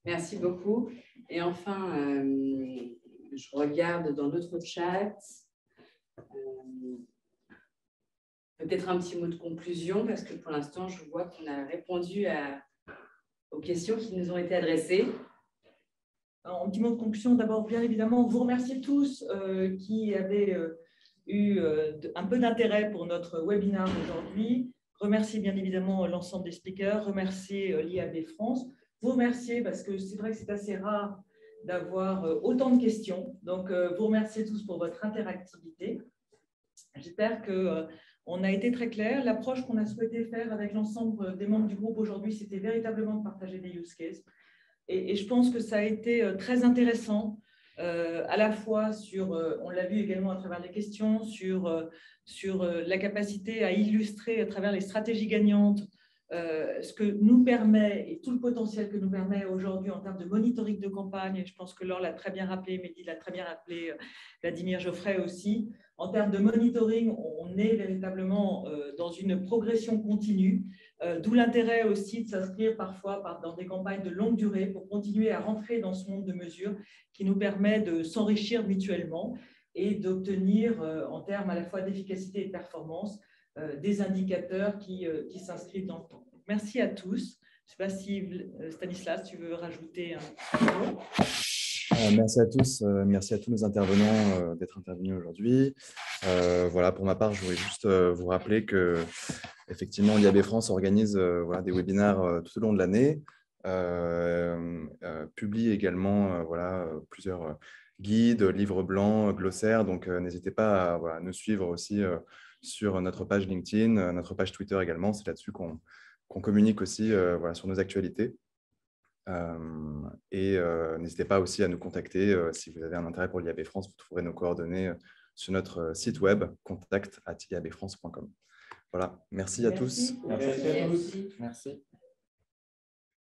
Merci beaucoup. Et enfin, je regarde dans d'autres chats. Peut-être un petit mot de conclusion, parce que pour l'instant, je vois qu'on a répondu aux questions qui nous ont été adressées. En petit mot de conclusion, d'abord, bien évidemment, vous remercier tous qui avaient eu un peu d'intérêt pour notre webinaire aujourd'hui. Remercier bien évidemment l'ensemble des speakers, remercier l'IAB France, vous remercier parce que c'est vrai que c'est assez rare d'avoir autant de questions. Donc, vous remerciez tous pour votre interactivité. J'espère qu'on a été très clair. L'approche qu'on a souhaité faire avec l'ensemble des membres du groupe aujourd'hui, c'était véritablement de partager des use cases. Et je pense que ça a été très intéressant, à la fois sur, on l'a vu également à travers les questions, sur la capacité à illustrer à travers les stratégies gagnantes ce que nous permet et tout le potentiel que nous permet aujourd'hui en termes de monitoring de campagne. Et je pense que Laure l'a très bien rappelé, Mehdi l'a très bien rappelé, Vladimir Geoffrey aussi. En termes de monitoring, on est véritablement dans une progression continue, d'où l'intérêt aussi de s'inscrire parfois dans des campagnes de longue durée pour continuer à rentrer dans ce monde de mesures qui nous permet de s'enrichir mutuellement et d'obtenir, en termes à la fois d'efficacité et de performance, des indicateurs qui s'inscrivent dans le temps. Merci à tous. Je ne sais pas si Stanislas, tu veux rajouter un mot. Merci à tous. Merci à tous nos intervenants d'être intervenus aujourd'hui. Voilà, pour ma part, je voudrais juste vous rappeler que effectivement, l'IAB France organise voilà, des webinaires tout au long de l'année, publie également voilà, plusieurs guides, livres blancs, glossaires. Donc, n'hésitez pas à voilà, nous suivre aussi sur notre page LinkedIn, notre page Twitter également. C'est là-dessus qu'on communique aussi voilà, sur nos actualités. N'hésitez pas aussi à nous contacter si vous avez un intérêt pour l'IAB France. Vous trouverez nos coordonnées sur notre site web contact@iabfrance.com. Voilà, merci à tous. Merci à tous. Merci.